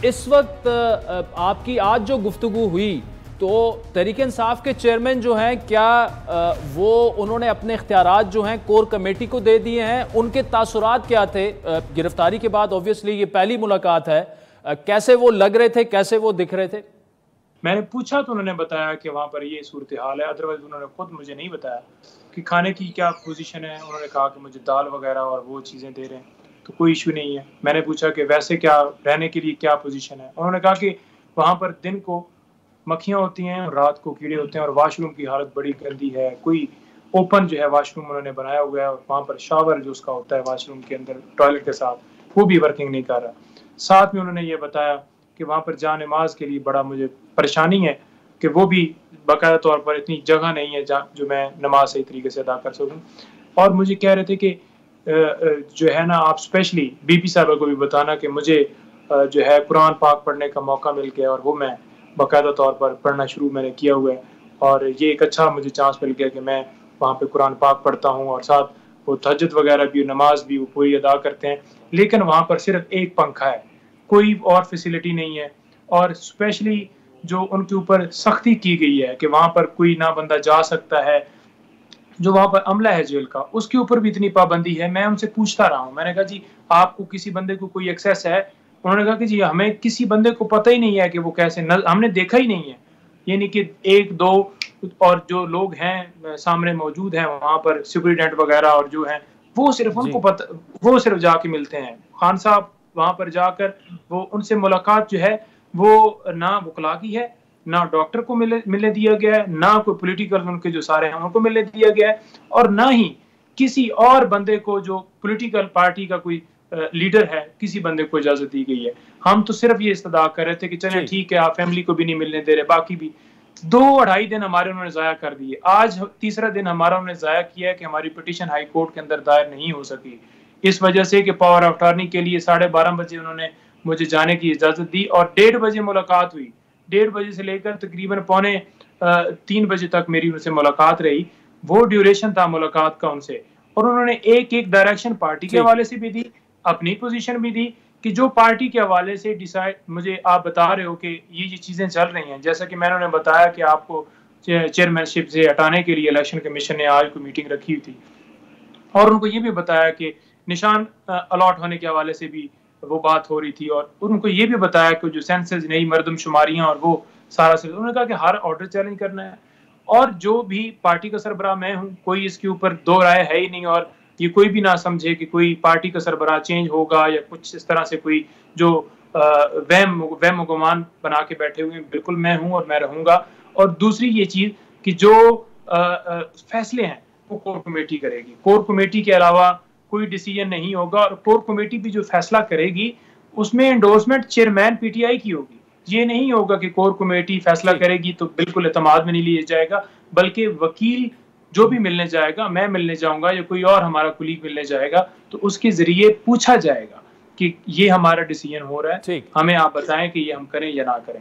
اس وقت آپ کی آج جو گفتگو ہوئی تو تحریک انصاف کے چیئرمین جو ہیں کیا وہ انہوں نے اپنے اختیارات جو ہیں کور کمیٹی کو دے دیے ہیں؟ ان کے تاثرات کیا تھے گرفتاری کے بعد؟ اوبویسلی یہ پہلی ملاقات ہے، کیسے وہ لگ رہے تھے، کیسے وہ دکھ رہے تھے؟ میں نے پوچھا تو انہوں نے بتایا کہ وہاں پر یہ صورتحال ہے، ادروائز انہوں نے خود مجھے نہیں بتایا کہ کھانے کی کیا پوزیشن ہے۔ انہوں نے کہا کہ مجھے دال وغیرہ اور وہ چیزیں دے رہے ہیں تو کوئی ایشو نہیں ہے۔ میں نے پوچھا کہ ویسے کیا رہنے کے لیے کیا پوزیشن ہے، انہوں نے کہا کہ وہاں پر دن کو مکھیاں ہوتی ہیں اور رات کو کیڑے ہوتے ہیں اور واش روم کی حالت بڑی گندی ہے، کوئی اوپن جو ہے واش روم انہوں نے بنایا ہوا ہے اور وہاں پر شاور جو اس کا ہوتا ہے واش روم کے اندر ٹوائلٹ کے ساتھ وہ بھی ورکنگ نہیں کر رہا۔ ساتھ میں انہوں نے یہ بتایا کہ وہاں پر جا نماز کے لیے بڑا مجھے پریشانی ہے کہ وہ بھی باقاعدہ طور پر اتنی جگہ نہیں ہے جو میں نماز صحیح طریقے سے ادا کر سکوں۔ اور مجھے کہہ رہے تھے کہ جو ہے نا آپ اسپیشلی بی پی صاحبہ کو بھی بتانا کہ مجھے جو ہے قرآن پاک پڑھنے کا موقع مل گیا اور وہ میں باقاعدہ طور پر پڑھنا شروع میں نے کیا ہوا ہے، اور یہ ایک اچھا مجھے چانس مل گیا کہ میں وہاں پہ قرآن پاک پڑھتا ہوں اور ساتھ وہ تہجد وغیرہ بھی نماز بھی وہ پوری ادا کرتے ہیں۔ لیکن وہاں پر صرف ایک پنکھا ہے، کوئی اور فیسلٹی نہیں ہے، اور اسپیشلی جو ان کے اوپر سختی کی گئی ہے کہ وہاں پر کوئی نہ بندہ جا سکتا ہے، جو وہاں پر عملہ ہے جیل کا اس کے اوپر بھی اتنی پابندی ہے۔ میں ان سے پوچھتا رہا ہوں، میں نے کہا جی آپ کو کسی بندے کو کوئی ایکسیس ہے؟ انہوں نے کہا کہ جی ہمیں کسی بندے کو پتہ ہی نہیں ہے کہ وہ کیسے، ہم نے دیکھا ہی نہیں ہے، یعنی کہ ایک دو اور جو لوگ ہیں سامنے موجود ہیں وہاں پر سپرنٹینڈنٹ وغیرہ اور جو ہیں وہ صرف ان کو پتہ، وہ صرف جا کے ملتے ہیں۔ خان صاحب وہاں پر جا کر وہ ان سے ملاقات جو ہے وہ نہ وکلا کی ہے، نہ ڈاکٹر کو ملنے دیا گیا ہے، نہ کوئی پولیٹیکل ان کے جو سارے ہیں ان کو ملنے دیا گیا ہے، اور نہ ہی کسی اور بندے کو جو پولیٹیکل پارٹی کا کوئی لیڈر ہے کسی بندے کو اجازت دی گئی ہے۔ ہم تو صرف یہ استدعا کر رہے تھے کہ چلیں ٹھیک ہے آپ فیملی کو بھی نہیں ملنے دے رہے، باقی بھی 2-2.5 دن ہمارے انہوں نے ضائع کر دیے۔ آج تیسرا دن ہمارا انہوں نے ضائع کیا ہے کہ ہماری پٹیشن ہائی کورٹ کے اندر دائر نہیں ہو سکی، اس وجہ سے کہ پاور آف اٹارنی کے لیے 12:30 بجے انہوں نے مجھے جانے کی اجازت دی اور 1:30 بجے ملاقات ہوئی۔ 1:30 بجے سے لے کر تقریباً 2:45 بجے تک میری ان سے ملاقات رہی۔ وہ ڈیوریشن تھا ملاقات کا ان سے، اور انہوں نے ایک ڈائریکشن پارٹی کے حوالے سے بھی دی، اپنی پوزیشن بھی دی کہ جو پارٹی کے حوالے سے ڈیسائیڈ مجھے آپ بتا رہے ہو کہ یہ چیزیں چل رہی ہیں، جیسا کہ میں نے انہیں بتایا کہ آپ کو چیئرمین شپ سے ہٹانے کے لیے الیکشن کمیشن نے آج کوئی میٹنگ رکھی ہوئی تھی، اور ان کو یہ بھی بتایا کہ نشان الاٹ ہونے کے حوالے سے بھی وہ بات ہو رہی تھی، اور ان کو یہ بھی بتایا کہ جو سینسز نئی مردم شماریاں اور وہ سارا سے انہوں نے کہا کہ ہر آرڈر چیلنج کرنا ہے، اور جو بھی پارٹی کا سربراہ میں ہوں کوئی اس کے اوپر دو رائے ہے ہی نہیں، اور یہ کوئی بھی نہ سمجھے کہ کوئی پارٹی کا سربراہ چینج ہوگا یا کچھ اس طرح سے کوئی جو وہم و گمان بنا کے بیٹھے ہوئے ہیں، بالکل میں ہوں اور میں رہوں گا۔ اور دوسری یہ چیز کہ جو فیصلے ہیں وہ کور کمیٹی کرے گی، کور کمیٹی کے علاوہ کوئی ڈیسیجن نہیں ہوگا، اور کور کمیٹی بھی جو فیصلہ کرے گی اس میں endorsement chairman P T I کی ہوگی۔ یہ نہیں ہوگا کہ کور کمیٹی فیصلہ کرے گی تو بالکل اعتماد میں نہیں لیا جائے گا، بلکہ وکیل جو بھی ملنے جائے گا، میں ملنے جاؤں گا یا کوئی اور ہمارا کولیگ ملنے جائے گا، تو اس کے ذریعے پوچھا جائے گا کہ یہ ہمارا ڈیسیجن ہو رہا ہے، ہمیں آپ بتائیں کہ یہ ہم کریں یا نہ کریں۔